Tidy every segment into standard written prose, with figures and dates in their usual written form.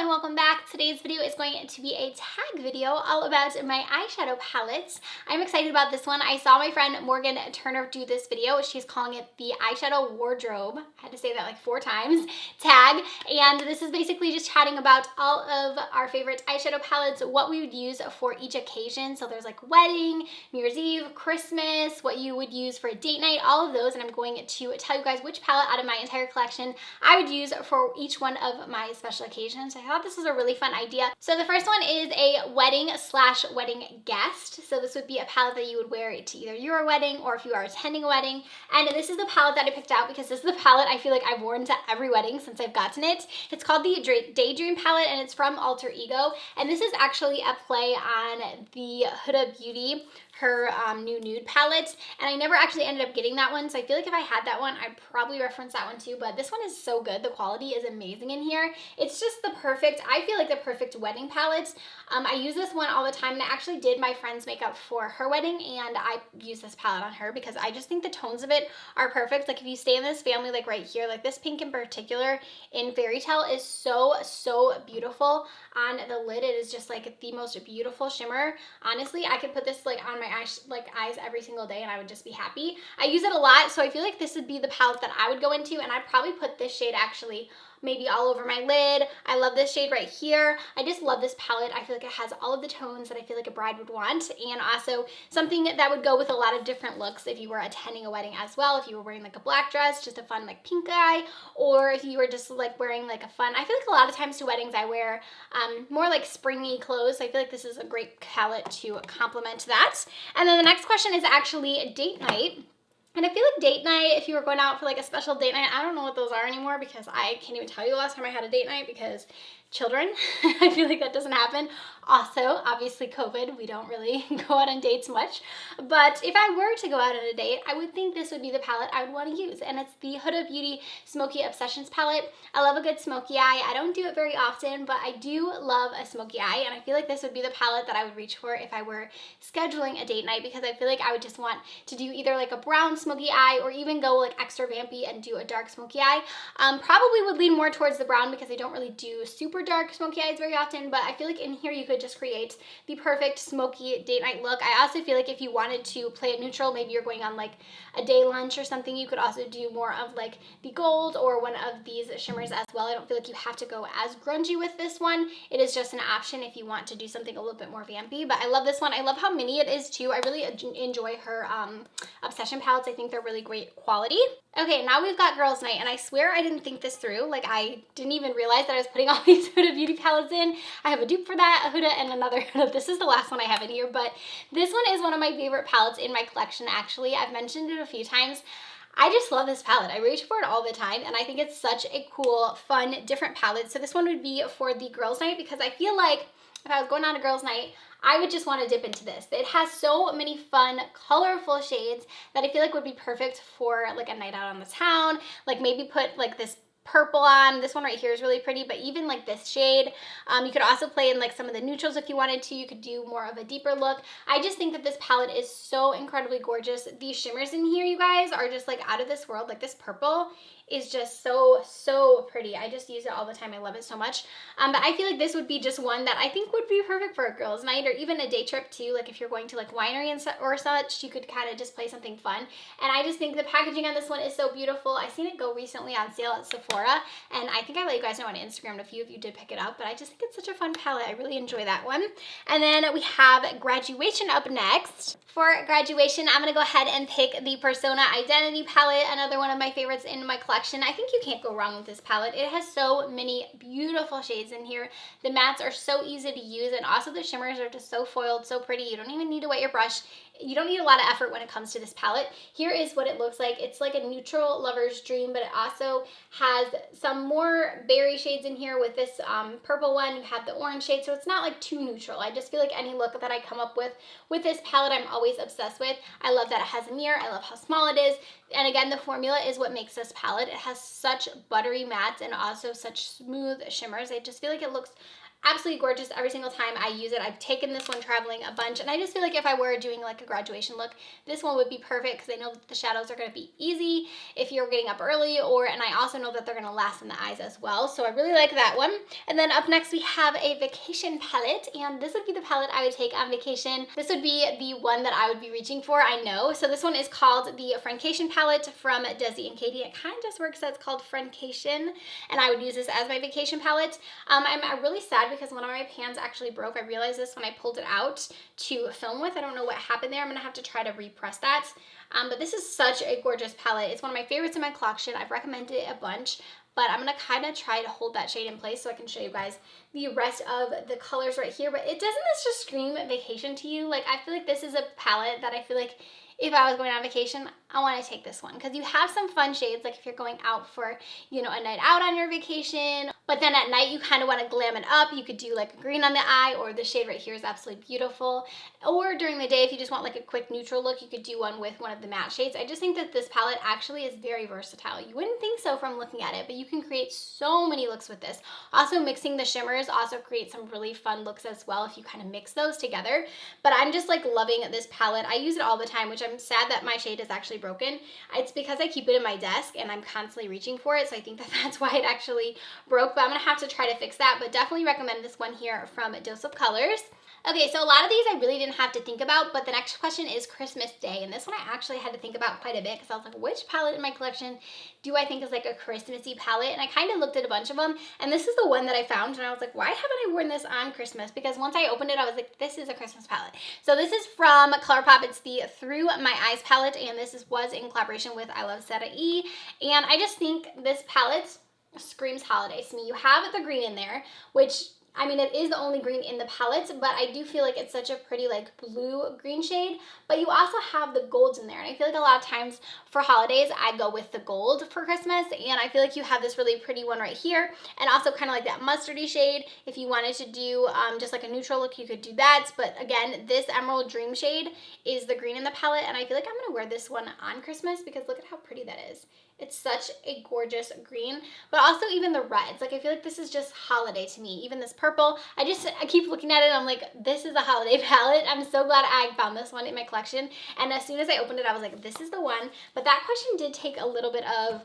and welcome back. Today's video is going to be a tag video all about my eyeshadow palettes. I'm excited about this one. I saw my friend Morgan Turner do this video. She's calling it the eyeshadow wardrobe. I had to say that like 4 times, tag. And this is basically just chatting about all of our favorite eyeshadow palettes, what we would use for each occasion. So there's like wedding, New Year's Eve, Christmas, what you would use for a date night, all of those. And I'm going to tell you guys which palette out of my entire collection I would use for each one of my special occasions. I thought this was a really fun idea. So the first one is a wedding/wedding guest. So this would be a palette that you would wear to either your wedding or if you are attending a wedding. And this is the palette that I picked out because this is the palette I feel like I've worn to every wedding since I've gotten it. It's called the Daydream palette and it's from Alter Ego. And this is actually a play on the Huda Beauty, her new nude palette, and I never actually ended up getting that one, so I feel like if I had that one, I'd probably reference that one too, but this one is so good. The quality is amazing in here. It's just the perfect, I feel like the perfect wedding palette. I use this one all the time, and I actually did my friend's makeup for her wedding, and I used this palette on her because I just think the tones of it are perfect. Like if you stay in this family, like right here, like this pink in particular in Fairy Tale is so beautiful on the lid. It is just like the most beautiful shimmer. Honestly, I could put this like on my eyes every single day and I would just be happy. I use it a lot, so I feel like this would be the palette that I would go into, and I'd probably put this shade actually maybe all over my lid. I love this shade right here. I just love this palette. I feel like it has all of the tones that I feel like a bride would want, and also something that would go with a lot of different looks if you were attending a wedding as well. If you were wearing like a black dress, just a fun like pink eye, or if you were just like wearing like a fun, I feel like a lot of times to weddings I wear more like springy clothes. So I feel like this is a great palette to complement that. And then the next question is actually date night. And I feel like date night, if you were going out for like a special date night, I don't know what those are anymore because I can't even tell you the last time I had a date night because children, I feel like that doesn't happen. Also, obviously COVID, we don't really go out on dates much. But if I were to go out on a date, I would think this would be the palette I would want to use. And it's the Huda Beauty Smoky Obsessions palette. I love a good smoky eye. I don't do it very often, but I do love a smoky eye. And I feel like this would be the palette that I would reach for if I were scheduling a date night, because I feel like I would just want to do either like a brown smoky eye or even go like extra vampy and do a dark smoky eye. Probably would lean more towards the brown because I don't really do super dark smoky eyes very often, but I feel like in here you could just create the perfect smoky date night look. I also feel like if you wanted to play it neutral, maybe you're going on like a day lunch or something, you could also do more of like the gold or one of these shimmers as well. I don't feel like you have to go as grungy with this one. It is just an option if you want to do something a little bit more vampy, but I love this one. I love how mini it is too. I really enjoy her Obsession palettes. I think they're really great quality. Okay, now we've got girls' night, and I swear I didn't think this through. Like I didn't even realize that I was putting all these Huda Beauty palettes in. I have a dupe for that, a Huda, and another Huda. This is the last one I have in here, but this one is one of my favorite palettes in my collection, actually. I've mentioned it a few times. I just love this palette. I reach for it all the time, and I think it's such a cool, fun, different palette. So this one would be for the girls' night because I feel like if I was going on a girls' night, I would just want to dip into this. It has so many fun, colorful shades that I feel like would be perfect for like a night out on the town. Like maybe put like this purple on. This one right here is really pretty, but even like this shade. You could also play in like some of the neutrals if you wanted to. You could do more of a deeper look. I just think that this palette is so incredibly gorgeous. These shimmers in here, you guys, are just like out of this world. Like this purple is just so pretty. I just use it all the time. I love it so much. But I feel like this would be just one that I think would be perfect for a girls' night or even a day trip too. Like if you're going to like winery and or such, you could kind of just play something fun. And I just think the packaging on this one is so beautiful. I seen it go recently on sale at Sephora, and I think I let you guys know on Instagram, a few of you did pick it up, but I just think it's such a fun palette. I really enjoy that one. And then we have Graduation up next. For graduation, I'm gonna go ahead and pick the Persona Identity palette, another one of my favorites in my collection. I think you can't go wrong with this palette. It has so many beautiful shades in here. The mattes are so easy to use, and also the shimmers are just so foiled, so pretty. You don't even need to wet your brush. You don't need a lot of effort when it comes to this palette. Here is what it looks like. It's like a neutral lover's dream, but it also has some more berry shades in here with this purple one. You have the orange shade, so it's not like too neutral. I just feel like any look that I come up with this palette, I'm always obsessed with. I love that it has a mirror. I love how small it is. And again, the formula is what makes this palette. It has such buttery mattes and also such smooth shimmers. I just feel like it looks absolutely gorgeous every single time I use it. I've taken this one traveling a bunch, and I just feel like if I were doing like a graduation look, this one would be perfect because I know that the shadows are going to be easy if you're getting up early, and I also know that they're going to last in the eyes as well. So I really like that one. And then up next we have a vacation palette, and this would be the palette I would take on vacation. This would be the one that I would be reaching for, I know. So this one is called the Friendcation palette from Desi and Katie. It kind of just works that it's called Friendcation, and I would use this as my vacation palette. I'm really sad because one of my pans actually broke. I realized this when I pulled it out to film with. I don't know what happened there. I'm gonna have to try to repress that. But this is such a gorgeous palette. It's one of my favorites in my collection. I've recommended it a bunch, but I'm gonna kind of try to hold that shade in place so I can show you guys the rest of the colors right here. But doesn't this just scream vacation to you? Like, I feel like this is a palette that I feel like if I was going on vacation, I want to take this one because you have some fun shades, like if you're going out for, you know, a night out on your vacation, but then at night you kind of want to glam it up. You could do like a green on the eye, or the shade right here is absolutely beautiful. Or during the day, if you just want like a quick neutral look, you could do one with one of the matte shades. I just think that this palette actually is very versatile. You wouldn't think so from looking at it, but you can create so many looks with this. Also, mixing the shimmers also creates some really fun looks as well if you kind of mix those together. But I'm just like loving this palette. I use it all the time, which I'm sad that my shade is actually broken. It's because I keep it in my desk and I'm constantly reaching for it, so I think that that's why it actually broke, but I'm gonna have to try to fix that. But definitely recommend this one here from Dose of Colors. Okay, so a lot of these I really didn't have to think about, but the next question is Christmas Day, and this one I actually had to think about quite a bit because I was like, which palette in my collection do I think is like a Christmassy palette? And I kind of looked at a bunch of them, and this is the one that I found, and I was like, why haven't I worn this on Christmas? Because once I opened it, I was like, this is a Christmas palette. So this is from ColourPop. It's the Through My Eyes palette, and this was in collaboration with I Love Sarah E. And I just think this palette screams holidays to me. You have the green in there, which, I mean, it is the only green in the palette, but I do feel like it's such a pretty like blue green shade, but you also have the golds in there. And I feel like a lot of times for holidays, I go with the gold for Christmas, and I feel like you have this really pretty one right here, and also kind of like that mustardy shade. If you wanted to do just like a neutral look, you could do that. But again, this Emerald Dream shade is the green in the palette, and I feel like I'm gonna wear this one on Christmas because look at how pretty that is. It's such a gorgeous green, but also even the reds. Like, I feel like this is just holiday to me. Even this purple, I keep looking at it and I'm like, this is a holiday palette. I'm so glad I found this one in my collection. And as soon as I opened it, I was like, this is the one. But that question did take a little bit of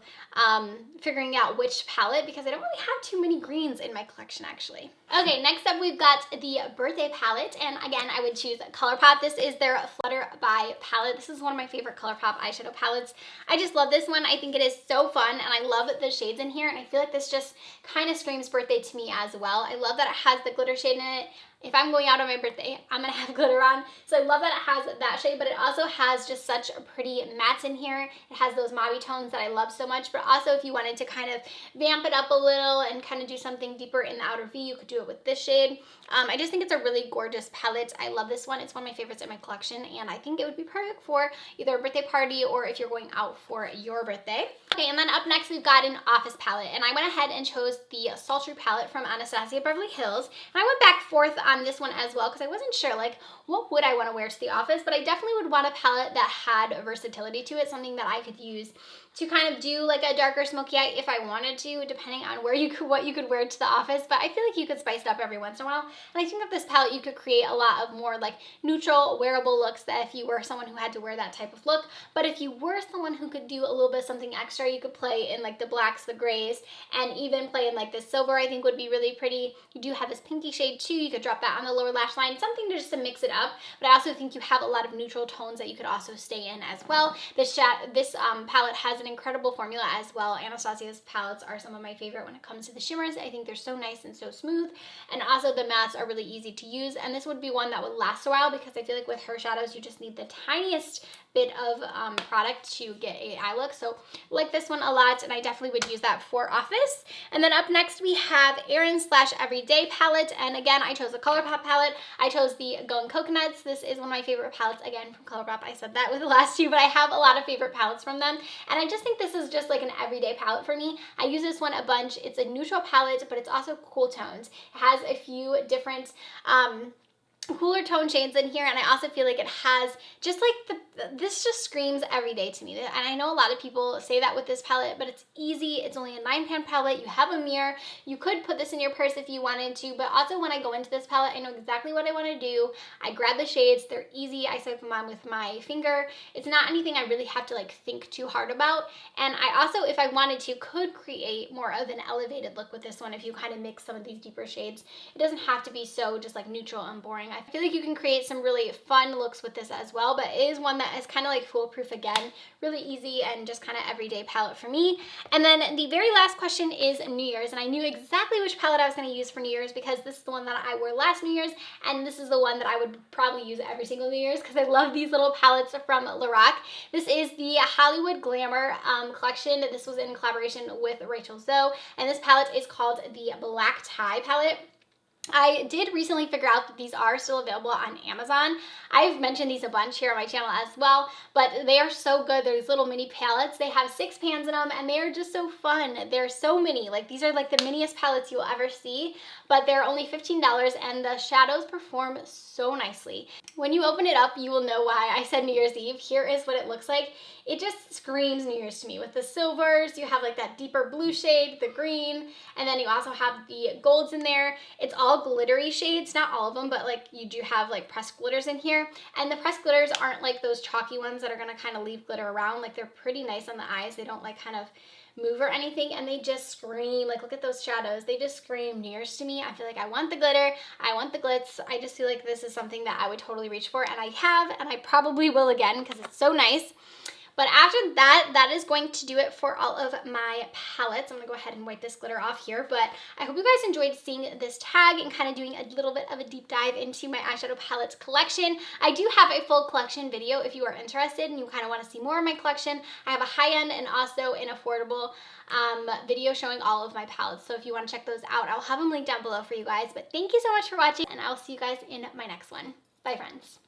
figuring out which palette because I don't really have too many greens in my collection actually. Okay, next up we've got the birthday palette, and again, I would choose ColourPop. This is their Flutter by palette. This is one of my favorite ColourPop eyeshadow palettes. I just love this one. I think it is so fun, and I love the shades in here, and I feel like this just kind of screams birthday to me as well. I love that it has the glitter shade in it. If I'm going out on my birthday, I'm gonna have glitter on. So I love that it has that shade, but it also has just such pretty mattes in here. It has those mauve tones that I love so much, but also if you wanted to kind of vamp it up a little and kind of do something deeper in the outer V, you could do it with this shade. I just think it's a really gorgeous palette. I love this one. It's one of my favorites in my collection, and I think it would be perfect for either a birthday party or if you're going out for your birthday. Okay, and then up next we've got an office palette, and I went ahead and chose the Sultry palette from Anastasia Beverly Hills, and I went back forth on this one as well because I wasn't sure like what would I want to wear to the office, but I definitely would want a palette that had versatility to it, something that I could use to kind of do like a darker smoky eye if I wanted to, depending on what you could wear to the office. But I feel like you could spice it up every once in a while, and I think that this palette you could create a lot of more like neutral wearable looks that if you were someone who had to wear that type of look. But if you were someone who could do a little bit of something extra, you could play in like the blacks, the grays, and even play in like this silver. I think would be really pretty. You do have this pinky shade too. You could drop that on the lower lash line, something to just to mix it up. But I also think you have a lot of neutral tones that you could also stay in as well. This palette has an incredible formula as well. Anastasia's palettes are some of my favorite when it comes to the shimmers. I think they're so nice and so smooth, and also the mattes are really easy to use, and this would be one that would last a while because I feel like with her shadows you just need the tiniest bit of product to get a eye look. So like this one a lot, and I definitely would use that for office. And then up next we have Erin / Everyday palette, and again I chose a ColourPop palette. I chose the Going Coconuts. This is one of my favorite palettes, again from ColourPop. I said that with the last two, but I have a lot of favorite palettes from them, and I just think this is just like an everyday palette for me. I use this one a bunch. It's a neutral palette, but it's also cool tones. It has a few different cooler tone shades in here, and I also feel like it has just like this just screams everyday to me. And I know a lot of people say that with this palette, but it's easy. It's only a 9-pan palette. You have a mirror. You could put this in your purse if you wanted to, but also when I go into this palette, I know exactly what I want to do. I grab the shades. They're easy. I swipe them on with my finger. It's not anything I really have to like think too hard about. And I also, if I wanted to, could create more of an elevated look with this one if you kind of mix some of these deeper shades. It doesn't have to be so just like neutral and boring. I feel like you can create some really fun looks with this as well, but it is one that is kind of like foolproof again, really easy and just kind of everyday palette for me. And then the very last question is New Year's, and I knew exactly which palette I was going to use for New Year's because this is the one that I wore last New Year's, and this is the one that I would probably use every single New Year's because I love these little palettes from Lorac. This is the Hollywood Glamour collection. This was in collaboration with Rachel Zoe, and this palette is called the Black Tie palette. I did recently figure out that these are still available on Amazon. I've mentioned these a bunch here on my channel as well, but they are so good. They're these little mini palettes. They have 6 pans in them, and they are just so fun. They're so mini. Like, these are like the miniest palettes you will ever see, but they're only $15, and the shadows perform so nicely. When you open it up, you will know why I said New Year's Eve. Here is what it looks like. It just screams New Year's to me with the silvers. You have like that deeper blue shade, the green, and then you also have the golds in there. It's all glittery shades, not all of them, but like you do have like pressed glitters in here. And the pressed glitters aren't like those chalky ones that are gonna kind of leave glitter around. Like, they're pretty nice on the eyes. They don't like kind of move or anything, and they just scream. Like, look at those shadows. They just scream New Year's to me. I feel like I want the glitter. I want the glitz. I just feel like this is something that I would totally reach for, and I have, and I probably will again because it's so nice. But after that, that is going to do it for all of my palettes. I'm going to go ahead and wipe this glitter off here. But I hope you guys enjoyed seeing this tag and kind of doing a little bit of a deep dive into my eyeshadow palettes collection. I do have a full collection video if you are interested and you kind of want to see more of my collection. I have a high-end and also an affordable video showing all of my palettes. So if you want to check those out, I'll have them linked down below for you guys. But thank you so much for watching, and I'll see you guys in my next one. Bye, friends.